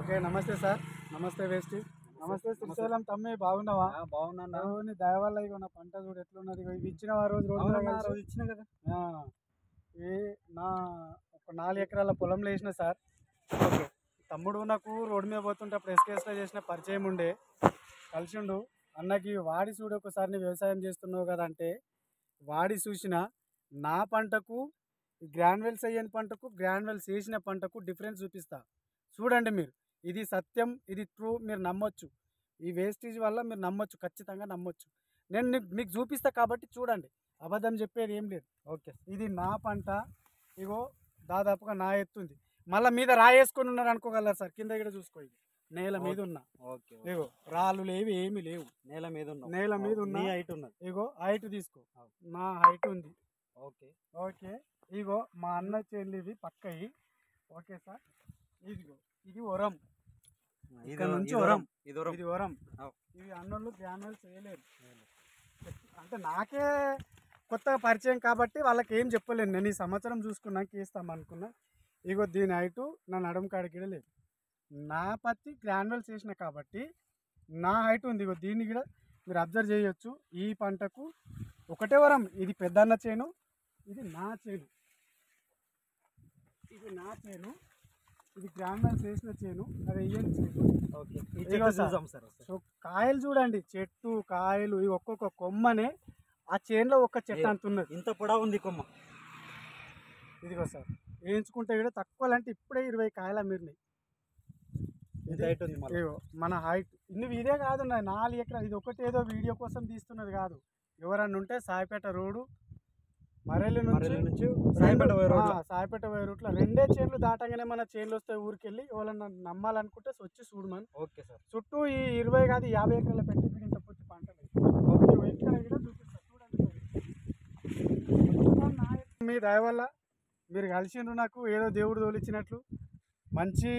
Okay నమస్తే sir. నమస్తే వేస్టి. నమస్తే శ్రీశైలం తమ్మి, బాగున్నావా? బాగున్నా. నీ దయ వల్ల ఇగో నా పంట చూడు ఎట్లున్నది. ఇగో ఇవి ఇచ్చినావా రోజు రోజు ఇచ్చిన కదా. ఈ నా ఒక 4 ఎకరాల పొలంలో వేసిన సార్. ఓకే తమ్ముడు నాకు రోడ్డు మీద పోతుంటే అప్పుడు ఎస్కేఎస్లో చేసిన పరిచయం ఉండే, కలిసిండు. అన్నకి వాడి చూడు ఒకసారి నీ వ్యవసాయం చేస్తున్నావు కదా అంటే, వాడి చూసిన నా పంటకు గ్రాన్యువల్స్ అయ్యని పంటకు గ్రాన్యువల్స్ వేసిన పంటకు డిఫరెన్స్ చూపిస్తా. చూడండి మీరు, ఇది సత్యం, ఇది ట్రూ, మీరు నమ్మొచ్చు. ఈ వేస్టేజ్ వల్ల మీరు నమ్మొచ్చు, ఖచ్చితంగా నమ్మొచ్చు. నేను మీకు చూపిస్తా కాబట్టి చూడండి, అబద్ధం చెప్పేది ఏం లేదు. ఓకే, ఇది నా పంట. ఇగో దాదాపుగా నా ఎత్తుంది. మళ్ళీ మీద రాయేసుకొని ఉన్నారు అనుకోగలరు సార్. కింద ఇక్కడ చూసుకో, ఇది నేల మీద ఉన్నా. ఇగో రాళ్ళు లేవు, ఏమి లేవు. నేల మీద ఉన్న హైట్ ఉన్నది. ఇగో హైట్ తీసుకో, నా హైట్ ఉంది. ఓకే ఓకే ఇగో మా అన్న చెల్లివి పక్కయి. ఓకే సార్, ఇదిగో ఇది ఒరం, ఇక్కడ నుంచి ఒరం, ఇది ఒరం. ఇవి అన్నోళ్ళు గ్రాన్యువల్స్ చేయలేరు. అంటే నాకే కొత్తగా పరిచయం కాబట్టి వాళ్ళకి ఏం చెప్పలేను. నేను ఈ సంవత్సరం చూసుకున్నాక ఇస్తాం అనుకున్నా. ఇగో దీని హైటు నా నడుము కాడికి లేదు. నా పత్తి గ్రాన్యువల్స్ చేసిన కాబట్టి నా హైట్ ఉంది. ఇగో దీన్ని కూడా మీరు అబ్జర్వ్ చేయొచ్చు. ఈ పంటకు ఒకటే వరం. ఇది పెద్దన్న చేను, ఇది నా చేను. ఇది నా చేను, ఇది గ్రాన్యువల్స్ చేసిన చేను, అది వెయ్యని చేను. సో కాయలు చూడండి, చెట్టు కాయలు ఇవి ఒక్కొక్క కొమ్మనే ఆ చేనులో ఒక్క చెట్టు అంత ఉన్నది. ఇంత పొడవు ఉంది కొమ్మ. ఇదిగో సార్, వేయించుకుంటే కూడా తక్కువ అంటే ఇప్పుడే 20 కాయలు అమ్మిరినాయి. మన హైట్ నువ్వు ఇదే కాదు, 4 ఎకరాలు. ఇది ఒకటి ఏదో వీడియో కోసం తీస్తున్నది కాదు. ఎవరన్నా ఉంటే సాయిపేట రోడ్డు, మరేలి నుంచి సాయిపేట పోయే రూట్లో 2 చేన్లు దాటంగానే మన చేన్లు వస్తే ఊరికెళ్ళి ఎవరన్నా నమ్మాలనుకుంటే వచ్చి చూడమని. ఓకే సార్, చుట్టూ ఈ 20 కాదు 50 ఎకరాల పెట్టి ఇంత పొచ్చి పంట ఇక్కడ కూడా చూపిస్తా చూడండి. మీ దయ వల్ల మీరు కలిసిండ్రు, నాకు ఏదో దేవుడు తోలిచ్చినట్లు. మంచి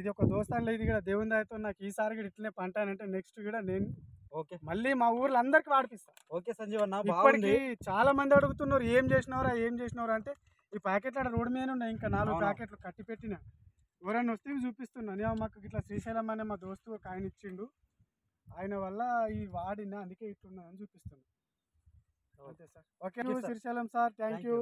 ఇది ఒక దోస్తాన్లో, ఇది కూడా దేవుని దయతో నాకు ఈసారి కూడా ఇట్లనే పంట అంటే నెక్స్ట్ కూడా నేను ఓకే మళ్ళీ మా ఊర్లో అందరికి వాడిపిస్తా. ఓకే సంజీవ్ అన్న, ఇప్పటికి చాలా మంది అడుగుతున్నారు ఏం చేసినవరా అంటే, ఈ ప్యాకెట్లు రోడ్డు మీద ఉన్నాయి, ఇంకా 4 ప్యాకెట్లు కట్టి పెట్టిన. ఎవరైనా వస్తే చూపిస్తున్నా. నేను మాకు ఇట్లా శ్రీశైలం అనే మా దోస్తు ఒక ఆయన ఇచ్చిండు, ఆయన వల్ల ఈ వాడిన అందుకే ఇట్లున్నా అని చూపిస్తున్నా. అంతే sir. Okay Srisailam sir, thank you.